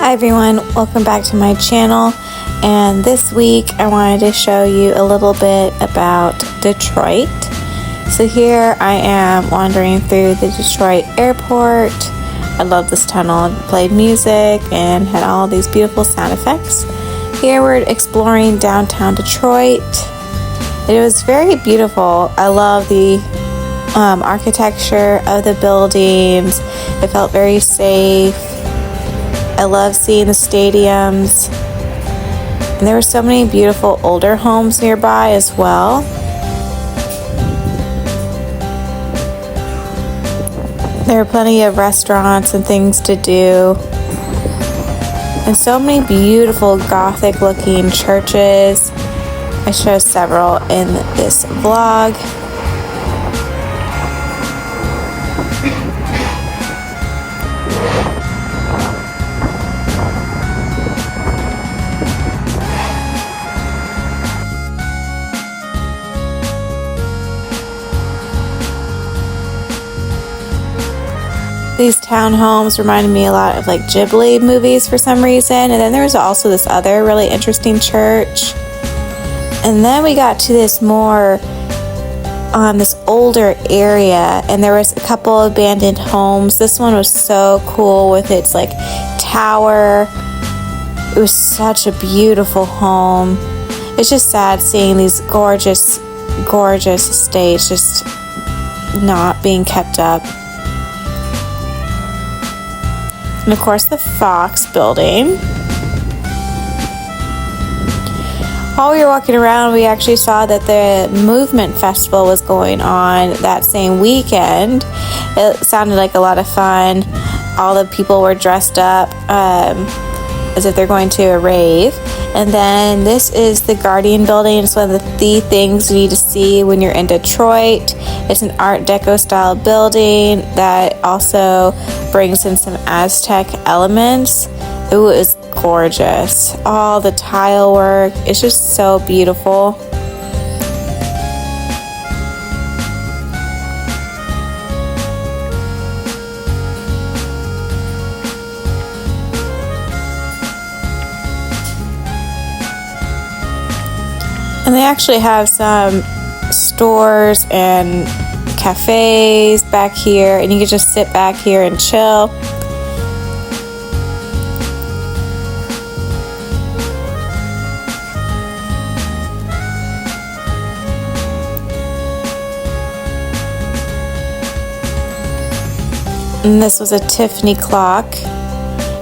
Hi everyone, welcome back to my channel, and this week I wanted to show you a little bit about Detroit. So here I am wandering through the Detroit airport. I love this tunnel. It played music and had all these beautiful sound effects. Here we're exploring downtown Detroit. It was very beautiful. I love the architecture of the buildings. It felt very safe. I love seeing the stadiums. And there were so many beautiful older homes nearby as well. There were plenty of restaurants and things to do. And so many beautiful Gothic looking churches. I show several in this vlog. These townhomes reminded me a lot of like Ghibli movies for some reason. And then there was also this other really interesting church. And then we got to this more, this older area, and there was a couple abandoned homes. This one was so cool with its like tower. It was such a beautiful home. It's just sad seeing these gorgeous, gorgeous estates just not being kept up. And of course the Fox building. While we were walking around, we actually saw that the Movement Festival was going on that same weekend. It sounded like a lot of fun. All the people were dressed up as if they're going to a rave. And then this is the Guardian building. It's one of the things you need to see when you're in Detroit. It's an Art Deco style building that also brings in some Aztec elements. It was gorgeous. All the tile work, it's just so beautiful. And they actually have some stores and cafes back here, and you can just sit back here and chill. And this was a Tiffany clock.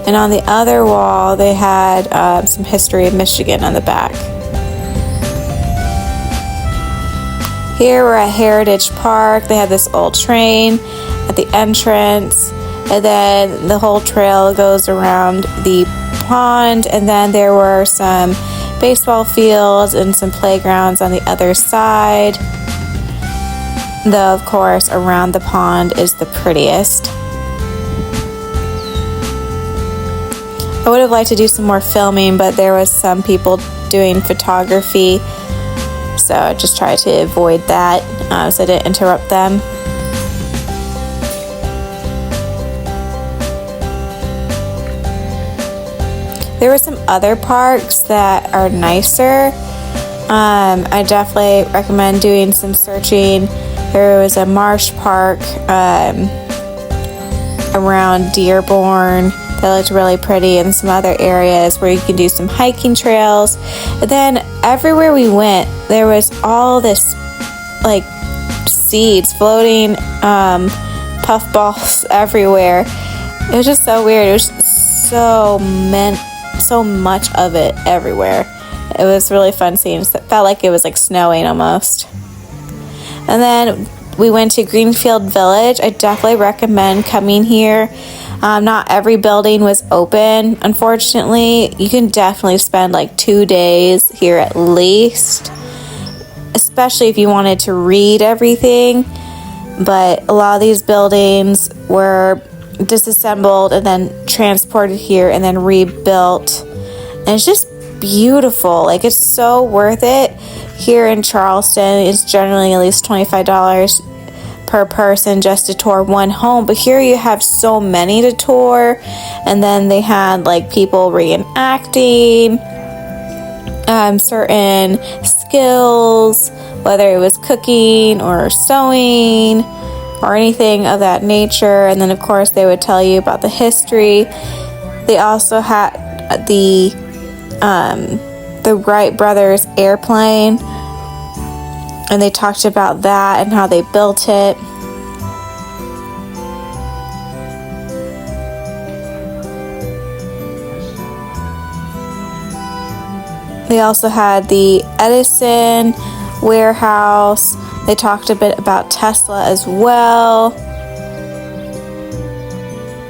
And on the other wall, they had some history of Michigan on the back. Here we're at Heritage Park. They have this old train at the entrance, and then the whole trail goes around the pond, and then there were some baseball fields and some playgrounds on the other side. Though, of course, around the pond is the prettiest. I would have liked to do some more filming, but there was some people doing photography, so I just tried to avoid that so I didn't interrupt them. There were some other parks that are nicer. I definitely recommend doing some searching. There was a marsh park around Dearborn that looked really pretty, and some other areas where you can do some hiking trails. And then everywhere we went, there was all this like seeds floating, puffballs everywhere. It was just so weird. It was so much of it everywhere. It was really fun seeing. It felt like it was like snowing almost. And then we went to Greenfield Village. I definitely recommend coming here. Not every building was open, unfortunately. You can definitely spend like 2 days here at least, especially if you wanted to read everything. But a lot of these buildings were disassembled and then transported here and then rebuilt. And it's just beautiful. Like, it's so worth it. Here in Charleston, it's generally at least $25 per person just to tour one home, but here you have so many to tour. And then they had like people reenacting certain skills, whether it was cooking or sewing or anything of that nature. And then of course they would tell you about the history. They also had the Wright brothers airplane, and they talked about that and how they built it. They also had the Edison warehouse. They talked a bit about Tesla as well.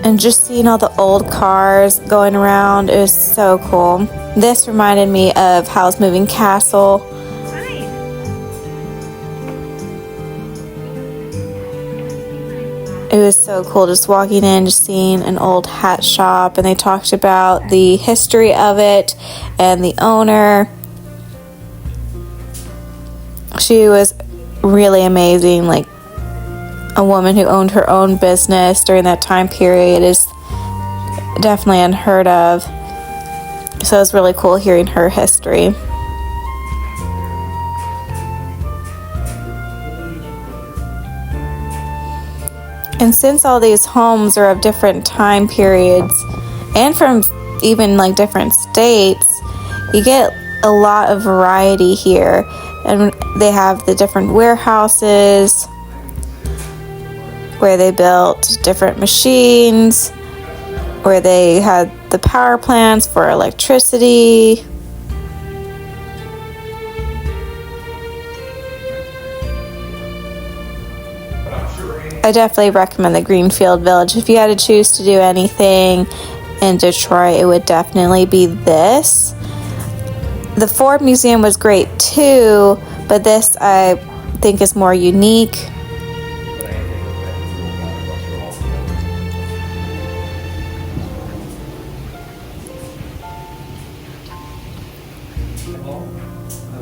And just seeing all the old cars going around, it was so cool. This reminded me of Howl's Moving Castle. It was so cool just walking in, just seeing an old hat shop, and they talked about the history of it and the owner. She was really amazing, like a woman who owned her own business during that time period is definitely unheard of. So it was really cool hearing her history. And since all these homes are of different time periods and from even like different states, you get a lot of variety here. And they have the different warehouses where they built different machines, where they had the power plants for electricity. I definitely recommend the Greenfield Village. If you had to choose to do anything in Detroit, it would definitely be this. The Ford Museum was great too, but this I think is more unique. The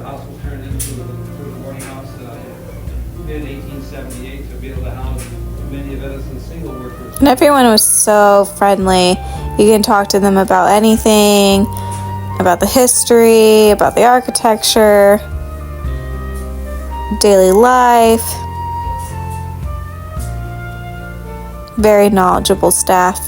house was turned into a boarding house in 1878 to be able to house many of Edison's single workers. And everyone was so friendly. You can talk to them about anything, about the history, about the architecture, daily life. Very knowledgeable staff.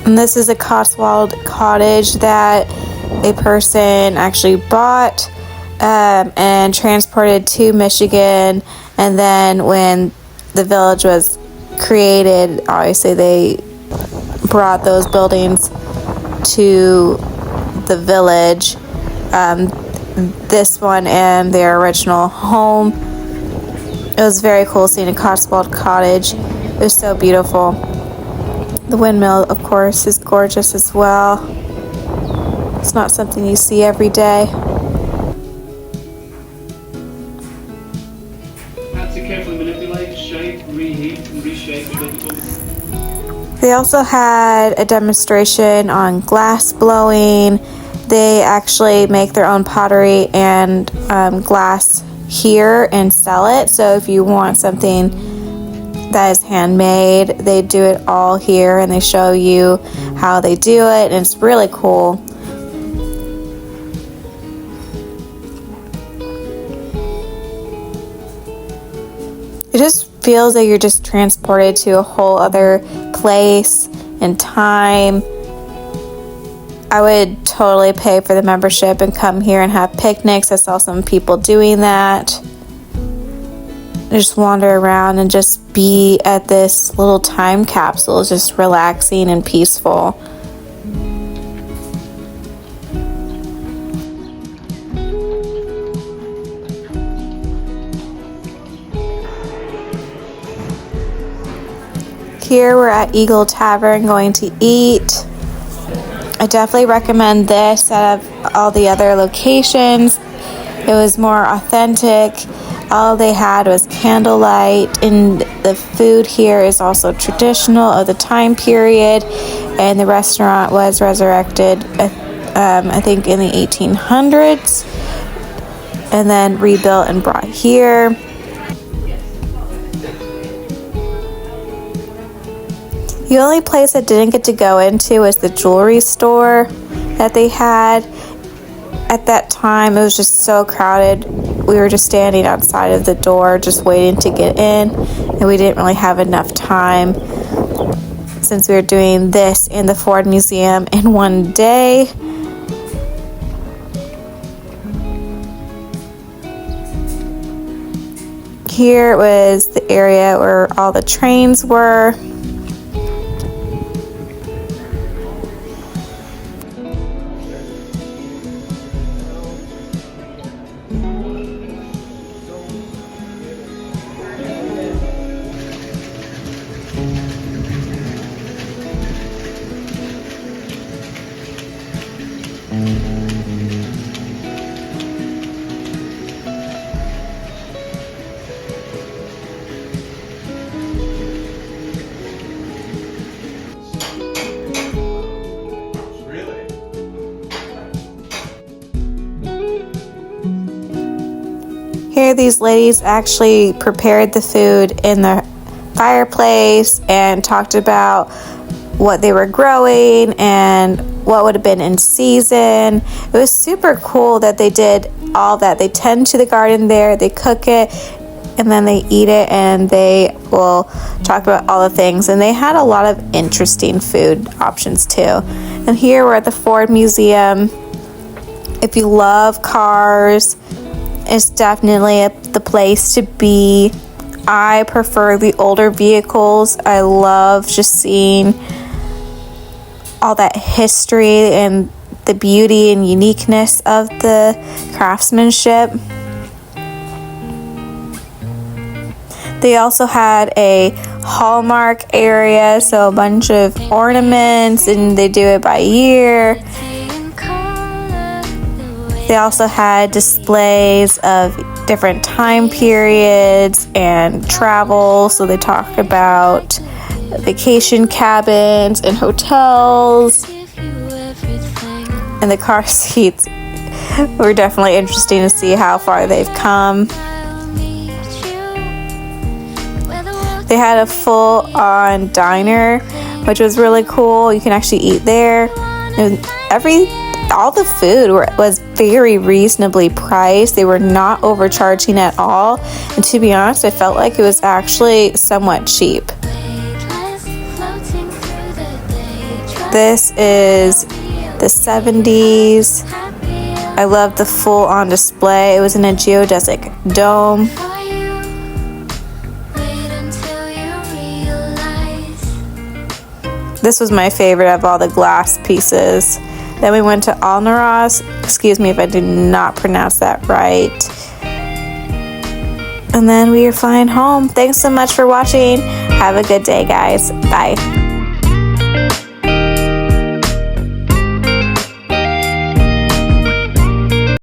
And this is a Cotswold cottage that a person actually bought and transported to Michigan. And then when the village was created, obviously they brought those buildings to the village. This one and their original home. It was very cool seeing a Cotswold cottage. It was so beautiful. The windmill, of course, is gorgeous as well. It's not something you see every day. Had to carefully manipulate, shape, reheat, and reshape. They also had a demonstration on glass blowing. They actually make their own pottery and glass here and sell it. So if you want something that is handmade, they do it all here and they show you how they do it, and it's really cool. It just feels like you're just transported to a whole other place and time. I would totally pay for the membership and come here and have picnics. I saw some people doing that. Just wander around and just be at this little time capsule, just relaxing and peaceful. Here we're at Eagle Tavern going to eat. I definitely recommend this out of all the other locations. It was more authentic. All they had was candlelight, and the food here is also traditional of the time period. And the restaurant was resurrected, I think, in the 1800s, and then rebuilt and brought here. The only place I didn't get to go into was the jewelry store that they had. At that time, it was just so crowded. We were just standing outside of the door, just waiting to get in, and we didn't really have enough time since we were doing this and the Ford Museum in one day. Here was the area where all the trains were. Here, these ladies actually prepared the food in the fireplace and talked about what they were growing and what would have been in season. It was super cool that they did all that. They tend to the garden there, they cook it, and then they eat it, and they will talk about all the things. And they had a lot of interesting food options too. And here we're at the Ford Museum. If you love cars, it's definitely the place to be. I prefer the older vehicles. I love just seeing all that history and the beauty and uniqueness of the craftsmanship. They also had a Hallmark area, so a bunch of ornaments, and they do it by year. They also had displays of different time periods and travel. So they talk about vacation cabins and hotels. And the car seats were definitely interesting to see how far they've come. They had a full-on diner, which was really cool. You can actually eat there. And all the food was very reasonably priced. They were not overcharging at all. And to be honest, I felt like it was actually somewhat cheap. This is the 70s. I love the full-on display. It was in a geodesic dome. This was my favorite of all the glass pieces. Then we went to Alnaraz. Excuse me if I did not pronounce that right. And then we are flying home. Thanks so much for watching. Have a good day, guys. Bye.